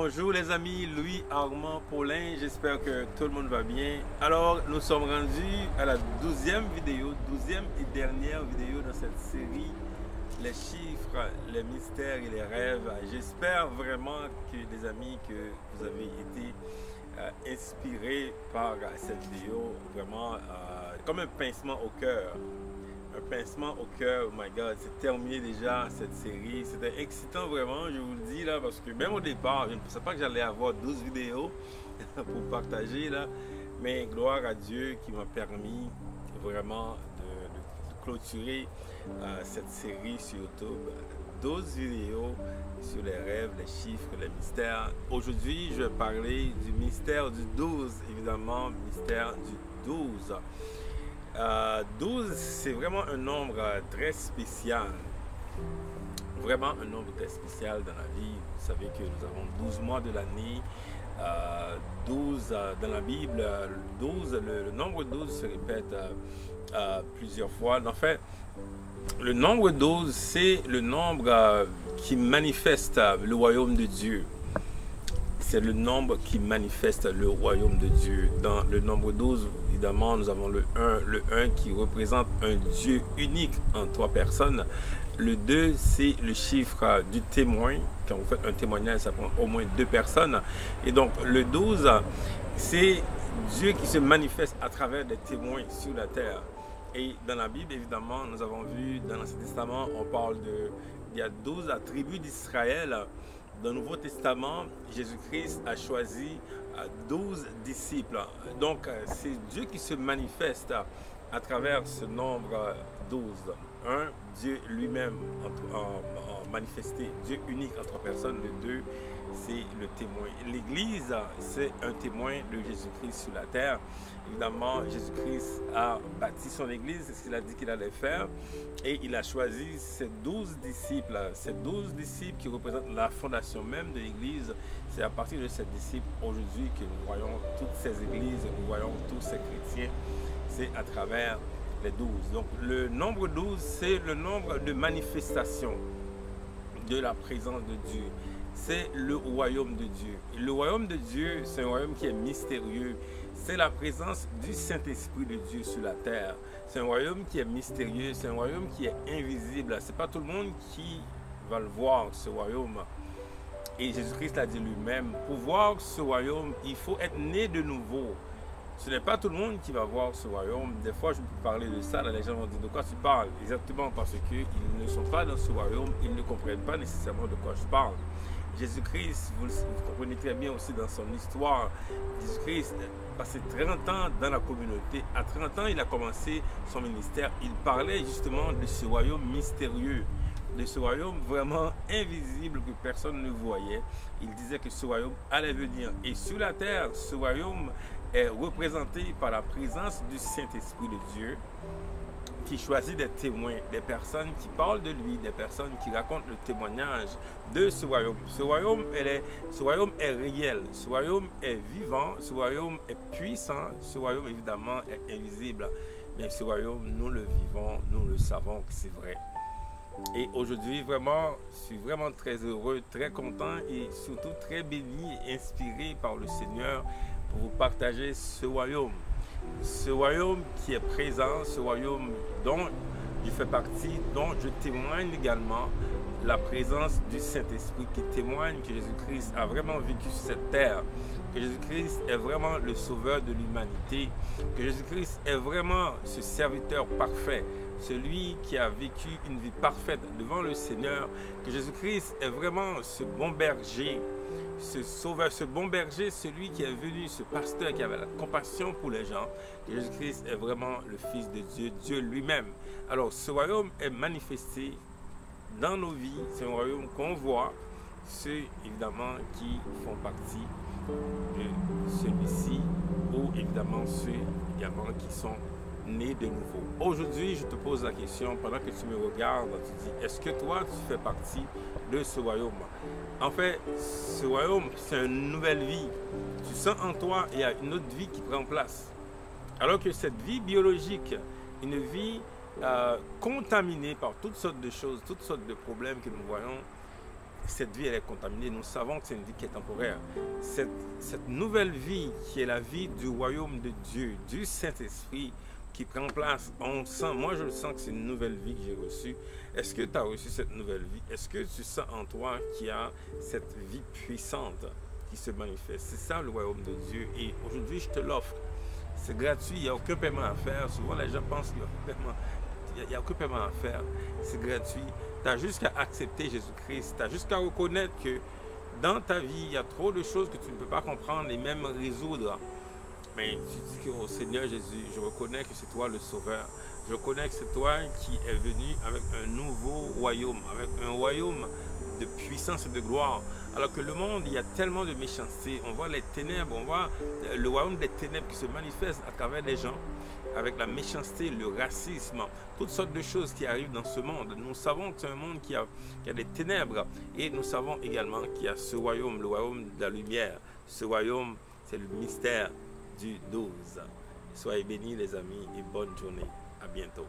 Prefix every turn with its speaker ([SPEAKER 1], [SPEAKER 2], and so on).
[SPEAKER 1] Bonjour les amis, Louis Armand Paulin, j'espère que tout le monde va bien. Alors nous sommes rendus à la 12e vidéo, 12e et dernière vidéo dans cette série, les chiffres, les mystères et les rêves. J'espère vraiment que les amis, que vous avez été inspirés par cette vidéo, vraiment comme un pincement au cœur. Un pincement au cœur, oh my god, c'est terminé déjà cette série, c'était excitant vraiment, je vous le dis là, parce que même au départ, je ne pensais pas que j'allais avoir 12 vidéos pour partager là, mais gloire à Dieu qui m'a permis vraiment de clôturer cette série sur YouTube, 12 vidéos sur les rêves, les chiffres, les mystères. Aujourd'hui, je vais parler du mystère du 12, évidemment, mystère du 12. 12, c'est vraiment un nombre très spécial. Vraiment un nombre très spécial dans la vie. Vous savez que nous avons 12 mois de l'année. 12 dans la Bible, 12, le nombre 12 se répète plusieurs fois. En fait, le nombre 12, c'est le nombre qui manifeste le royaume de Dieu. C'est le nombre qui manifeste le royaume de Dieu. Dans le nombre 12, évidemment, nous avons le 1 qui représente un Dieu unique en 3 personnes. Le 2, c'est le chiffre du témoin. Quand vous faites un témoignage, ça prend au moins 2 personnes. Et donc, le 12, c'est Dieu qui se manifeste à travers des témoins sur la terre. Et dans la Bible, évidemment, nous avons vu, dans l'Ancien Testament, on parle il y a 12 tribus d'Israël. Dans le Nouveau Testament, Jésus-Christ a choisi 12 disciples. Donc, c'est Dieu qui se manifeste à travers ce nombre 12. Un, Dieu lui-même en manifesté, Dieu unique en 3 personnes. Le 2, c'est le témoin. L'Église, c'est un témoin de Jésus-Christ sur la terre. Évidemment, Jésus-Christ a bâti son Église, c'est ce qu'il a dit qu'il allait faire. Et il a choisi ces 12 disciples. Ces 12 disciples qui représentent la fondation même de l'Église. C'est à partir de ces disciples aujourd'hui que nous voyons toutes ces églises, nous voyons tous ces chrétiens. C'est à travers les 12. Donc le nombre 12, c'est le nombre de manifestations de la présence de Dieu. C'est le royaume de Dieu. Et le royaume de Dieu, c'est un royaume qui est mystérieux. C'est la présence du Saint-Esprit de Dieu sur la terre. C'est un royaume qui est mystérieux, c'est un royaume qui est invisible. C'est pas tout le monde qui va le voir, ce royaume. Et Jésus-Christ l'a dit lui-même, pour voir ce royaume, il faut être né de nouveau. Ce n'est pas tout le monde qui va voir ce royaume. Des fois, je peux parler de ça, là, les gens vont dire de quoi tu parles. Exactement parce qu'ils ne sont pas dans ce royaume, ils ne comprennent pas nécessairement de quoi je parle. Jésus-Christ, vous comprenez très bien aussi dans son histoire, Jésus-Christ a passé 30 ans dans la communauté. À 30 ans, il a commencé son ministère. Il parlait justement de ce royaume mystérieux, de ce royaume vraiment invisible que personne ne voyait. Il disait que ce royaume allait venir. Et sur la terre, ce royaume est représenté par la présence du Saint-Esprit de Dieu, qui choisit des témoins, des personnes qui parlent de lui, des personnes qui racontent le témoignage de ce royaume. Ce royaume est réel, ce royaume est vivant, ce royaume est puissant, ce royaume évidemment est invisible. Mais ce royaume, nous le vivons, nous le savons que c'est vrai. Et aujourd'hui, vraiment, je suis vraiment très heureux, très content et surtout très béni et inspiré par le Seigneur pour vous partager ce royaume. Ce royaume qui est présent, ce royaume dont je fais partie, dont je témoigne également la présence du Saint-Esprit, qui témoigne que Jésus-Christ a vraiment vécu sur cette terre, que Jésus-Christ est vraiment le sauveur de l'humanité, que Jésus-Christ est vraiment ce serviteur parfait, celui qui a vécu une vie parfaite devant le Seigneur, que Jésus-Christ est vraiment ce bon berger, ce sauveur, ce bon berger, celui qui est venu, ce pasteur qui avait la compassion pour les gens. Jésus-Christ est vraiment le Fils de Dieu, Dieu lui-même. Alors ce royaume est manifesté dans nos vies, c'est un royaume qu'on voit, ceux évidemment qui font partie de celui-ci, ou évidemment ceux également qui sont nés de nouveau. Aujourd'hui, je te pose la question, pendant que tu me regardes, tu dis, est-ce que toi, tu fais partie de ce royaume? En fait, ce royaume, c'est une nouvelle vie. Tu sens en toi, il y a une autre vie qui prend place. Alors que cette vie biologique, une vie contaminée par toutes sortes de choses, toutes sortes de problèmes que nous voyons, cette vie elle est contaminée. Nous savons que c'est une vie qui est temporaire. Cette nouvelle vie qui est la vie du royaume de Dieu, du Saint-Esprit qui prend place, on sent, moi je le sens que c'est une nouvelle vie que j'ai reçue. Est-ce que tu as reçu cette nouvelle vie? Est-ce que tu sens en toi qu'il y a cette vie puissante qui se manifeste? C'est ça le royaume de Dieu et aujourd'hui je te l'offre. C'est gratuit, il n'y a aucun paiement à faire. Souvent les gens pensent qu'il y a aucun paiement. Il n'y a aucun paiement à faire, c'est gratuit. Tu as juste qu'à accepter Jésus-Christ, tu as juste qu'à reconnaître que dans ta vie, il y a trop de choses que tu ne peux pas comprendre et même résoudre. Mais tu dis que oh Seigneur Jésus, je reconnais que c'est toi le Sauveur. Je reconnais que c'est toi qui es venu avec un nouveau royaume, avec un royaume de puissance et de gloire. Alors que le monde, il y a tellement de méchanceté. On voit les ténèbres, on voit le royaume des ténèbres qui se manifeste à travers les gens, avec la méchanceté, le racisme, toutes sortes de choses qui arrivent dans ce monde. Nous savons que c'est un monde qui a des ténèbres et nous savons également qu'il y a ce royaume, le royaume de la lumière. Ce royaume, c'est le mystère du 12. Soyez bénis les amis et bonne journée. À bientôt.